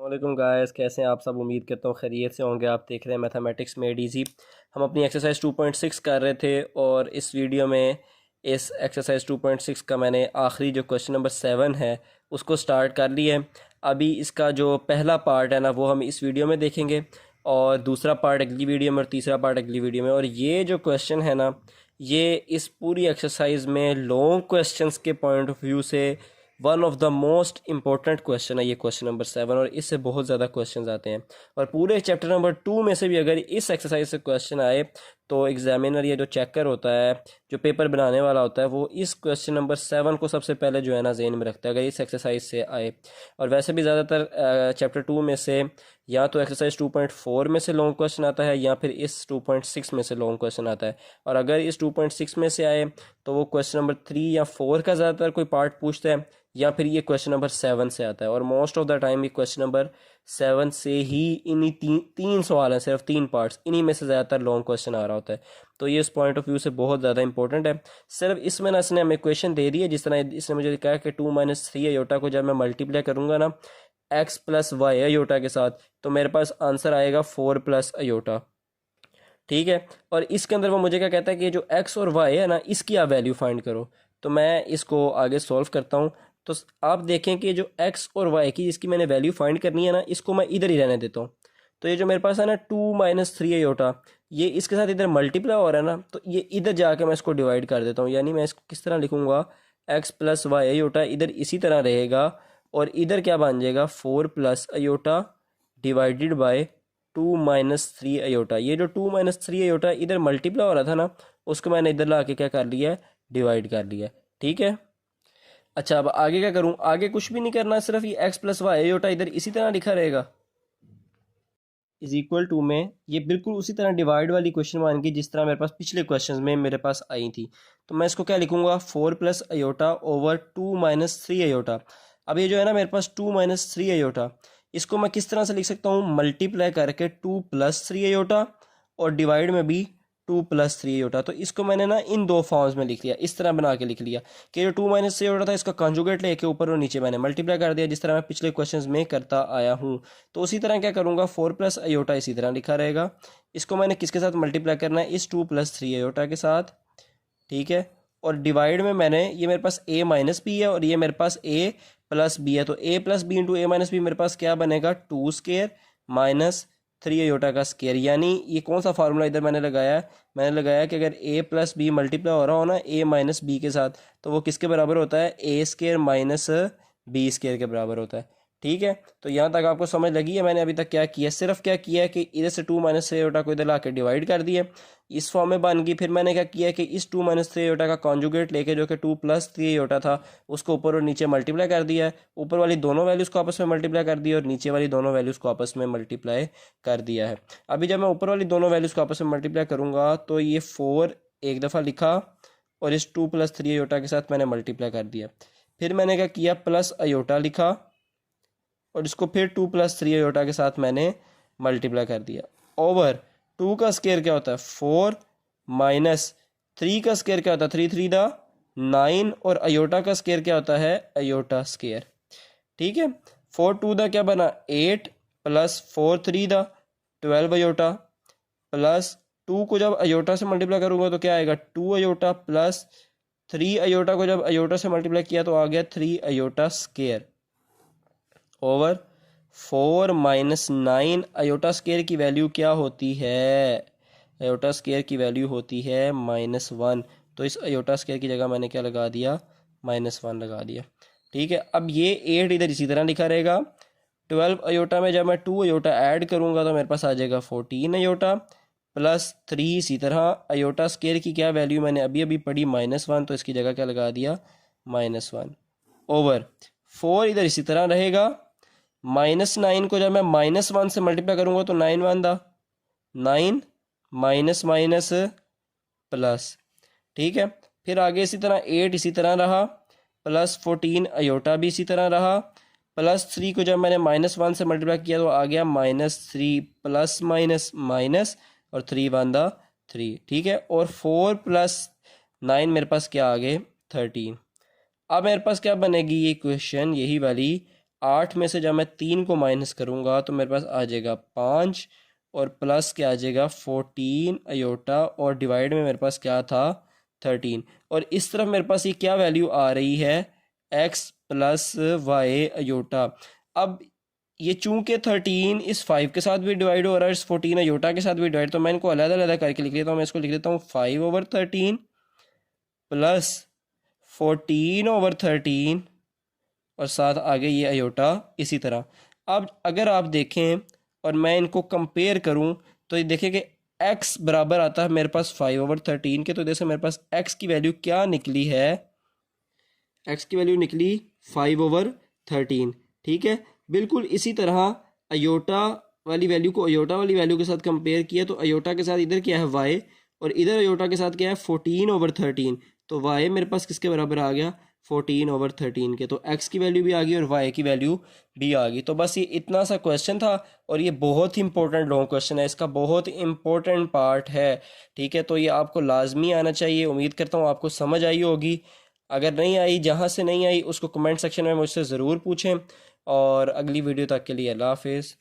वालेकुम गाइस, कैसे हैं आप सब। उम्मीद करता हूँ खैरियत से होंगे। आप देख रहे हैं मैथमेटिक्स मेड इजी। हम अपनी एक्सरसाइज 2.6 कर रहे थे और इस वीडियो में इस एक्सरसाइज 2.6 का मैंने आखिरी जो क्वेश्चन नंबर 7 है उसको स्टार्ट कर लिया है। अभी इसका जो पहला पार्ट है ना वो हम इस वीडियो में देखेंगे और दूसरा पार्ट अगली वीडियो में और तीसरा पार्ट अगली वीडियो में। और ये जो क्वेश्चन है ना ये इस पूरी एक्सरसाइज में लॉन्ग क्वेश्चंस के पॉइंट ऑफ व्यू से one of the most important question है ये क्वेश्चन नंबर 7। और इससे बहुत ज़्यादा क्वेश्चंस आते हैं और पूरे चैप्टर नंबर 2 में से भी अगर इस एक्सरसाइज से क्वेश्चन आए तो एग्जामिनर या जो चेकर होता है, जो पेपर बनाने वाला होता है, वो इस क्वेश्चन नंबर 7 को सबसे पहले जो है ना जेहन में रखता है अगर इस एक्सरसाइज से आए। और वैसे भी ज़्यादातर चैप्टर 2 में से या तो एक्सरसाइज 2.4 में से लॉन्ग क्वेश्चन आता है या फिर इस 2.6 में से लॉन्ग क्वेश्चन आता है। और अगर इस 2.6 में से आए तो वो क्वेश्चन नंबर 3 या 4 का ज़्यादातर कोई पार्ट पूछता है या फिर ये क्वेश्चन नंबर 7 से आता है। और मोस्ट ऑफ द टाइम ये क्वेश्चन नंबर 7 से ही इन्हीं तीन सवाल हैं, सिर्फ 3 पार्ट्स, इन्हीं में से ज़्यादातर लॉन्ग क्वेश्चन आ रहा होता है। तो ये इस पॉइंट ऑफ व्यू से बहुत ज़्यादा इंपॉर्टेंट है। सिर्फ इसमें ना इसने हमें इक्वेशन दे दी है, जिस तरह इसने मुझे कहा कि 2 - 3 अयोटा को जब मैं मल्टीप्लाई करूँगा ना x + y अयोटा के साथ तो मेरे पास आंसर आएगा 4 + अयोटा। ठीक है। और इसके अंदर वो मुझे क्या कहता है कि जो x और y है ना इसकी आप वैल्यू फाइंड करो। तो मैं इसको आगे सॉल्व करता हूँ। तो आप देखें कि जो x और y की जिसकी मैंने वैल्यू फाइंड करनी है ना इसको मैं इधर ही रहने देता हूँ। तो ये जो मेरे पास है ना 2 - 3 अयोटा, ये इसके साथ इधर मल्टीप्लाई हो रहा है ना, तो ये इधर जाके मैं इसको डिवाइड कर देता हूँ। यानी मैं इसको किस तरह लिखूंगा, x + y अयोटा इधर इसी तरह रहेगा और इधर क्या बन जाएगा 4 + अयोटा डिवाइडेड बाय 2 - 3 अयोटा। ये जो 2 - 3 अयोटा इधर मल्टीप्लाई हो रहा था ना उसको मैंने इधर ला के क्या कर लिया है, डिवाइड कर लिया। ठीक है। अच्छा, अब आगे क्या करूं, आगे कुछ भी नहीं करना, सिर्फ ये x + y अयोटा इधर इसी तरह लिखा रहेगा इज इक्वल टू में ये बिल्कुल उसी तरह डिवाइड वाली क्वेश्चन मान की जिस तरह मेरे पास पिछले क्वेश्चन में मेरे पास आई थी। तो मैं इसको क्या लिखूंगा 4 + अयोटा ओवर 2 - 3 अयोटा। अब ये जो है ना मेरे पास 2 - 3 अयोटा, इसको मैं किस तरह से लिख सकता हूँ, मल्टीप्लाई करके 2 + 3 अयोटा और डिवाइड में भी 2 + 3 अयोटा। तो इसको मैंने ना इन दो फॉर्म्स में लिख लिया, इस तरह बना के लिख लिया कि जो 2 - 3 अयोटा था इसका कॉन्जुगेट लेके ऊपर और नीचे मैंने मल्टीप्लाई कर दिया जिस तरह मैं पिछले क्वेश्चंस में करता आया हूँ। तो उसी तरह क्या करूँगा 4 + अयोटा इसी तरह लिखा रहेगा। इसको मैंने किसके साथ मल्टीप्लाई करना है, इस 2 + 3 अयोटा के साथ। ठीक है। और डिवाइड में मैंने, ये मेरे पास a - b है और ये मेरे पास a + b है, तो a + b into a - b मेरे पास क्या बनेगा 2 स्क्वायर माइनस 3 अयोटा का स्क्वायर। यानी ये कौन सा फार्मूला इधर मैंने लगाया है, मैंने लगाया कि अगर a + b मल्टीप्लाई हो रहा हो ना a - b के साथ तो वो किसके बराबर होता है, a square minus b square के बराबर होता है। ठीक है। तो यहाँ तक आपको समझ लगी है मैंने अभी तक क्या किया, सिर्फ क्या किया है कि इधर से 2 - 3 अयोटा को इधर ला के डिवाइड कर दिया, इस फॉर्म में बन गई। फिर मैंने क्या किया कि इस 2 - 3 अयोटा का कॉन्जुगेट लेके जो कि 2 + 3 अयोटा था उसको ऊपर और नीचे मल्टीप्लाई कर दिया है। ऊपर वाली दोनों वैल्यूज़ को आपस में मल्टीप्लाई कर दिया और नीचे वाली दोनों वैल्यूज़ को आपस में मल्टीप्लाई कर दिया है। अभी जब मैं ऊपर वाली दोनों वैल्यूज़ को आपस में मल्टीप्लाई करूँगा तो ये 4 एक दफ़ा लिखा और इस 2 + 3 अयोटा के साथ मैंने मल्टीप्लाई कर दिया। फिर मैंने क्या किया प्लस अयोटा लिखा और इसको फिर 2 + 3 अयोटा के साथ मैंने मल्टीप्लाई कर दिया। ओवर 2 का स्क्वायर क्या होता है 4 माइनस 3 का स्क्वायर क्या होता है 3 3 दा 9 और अयोटा का स्क्वायर क्या होता है अयोटा स्क्वायर। ठीक है। 4 2 दा क्या बना 8 प्लस 4 3 दा 12 अयोटा प्लस 2 को जब अयोटा से मल्टीप्लाई करूंगा तो क्या आएगा 2 अयोटा प्लस 3 अयोटा को जब अयोटा से मल्टीप्लाई किया तो आ गया 3 iota square over 4 - 9 iota square की वैल्यू क्या होती है, अयोटा स्क्वायर की वैल्यू होती है -1। तो इस अयोटा स्क्वायर की जगह मैंने क्या लगा दिया -1 लगा दिया। ठीक है। अब ये 8 इधर इसी तरह लिखा रहेगा। 12 अयोटा में जब मैं 2 अयोटा ऐड करूंगा तो मेरे पास आ जाएगा 14 अयोटा प्लस 3 इसी तरह। अयोटा स्क्वायर की क्या वैल्यू मैंने अभी अभी पढ़ी -1, तो इसकी जगह क्या लगा दिया -1 ओवर 4 इधर इसी तरह रहेगा। -9 को जब मैं -1 से मल्टीप्लाई करूंगा तो 9 1 दा 9 माइनस माइनस प्लस। ठीक है। फिर आगे इसी तरह 8 इसी तरह रहा प्लस 14 अयोटा भी इसी तरह रहा प्लस 3 को जब मैंने -1 से मल्टीप्लाई किया तो आ गया -3 प्लस माइनस माइनस और 3 1 दा 3। ठीक है। और 4 + 9 मेरे पास क्या आ गए 13। अब मेरे पास क्या बनेगी ये क्वेश्चन यही वाली 8 में से जब मैं 3 को माइनस करूँगा तो मेरे पास आ जाएगा 5 और प्लस क्या आ जाएगा 14 अयोटा और डिवाइड में मेरे पास क्या था 13। और इस तरफ मेरे पास ये क्या वैल्यू आ रही है x प्लस वाई अयोटा। अब ये चूंकि 13 इस 5 के साथ भी डिवाइड हो रहा है, इस 14 अयोटा के साथ भी डिवाइड, तो मैं इनको अलग अलग करके लिख लेता हूँ। मैं इसको लिख देता हूँ 5/13 प्लस 14/13 और साथ आगे ये अयोटा इसी तरह। अब अगर आप देखें और मैं इनको कंपेयर करूं तो ये देखें कि x बराबर आता है मेरे पास 5/13 के। तो जैसे मेरे पास x की वैल्यू क्या निकली है, x की वैल्यू निकली 5/13। ठीक है, बिल्कुल इसी तरह अयोटा वाली वैल्यू को अयोटा वाली वैल्यू के साथ कंपेयर किया तो अयोटा के साथ इधर क्या है y और इधर अयोटा के साथ क्या है 14/13। तो y मेरे पास किसके बराबर आ गया 14/13 के। तो x की वैल्यू भी आ गई और y की वैल्यू भी आ गई। तो बस ये इतना सा क्वेश्चन था और ये बहुत ही इंपॉर्टेंट लॉन्ग क्वेश्चन है, इसका बहुत इंपॉर्टेंट पार्ट है। ठीक है, तो ये आपको लाजमी आना चाहिए। उम्मीद करता हूँ आपको समझ आई होगी। अगर नहीं आई, जहाँ से नहीं आई उसको कमेंट सेक्शन में मुझसे ज़रूर पूछें। और अगली वीडियो तक के लिए अल्लाह हाफिज़।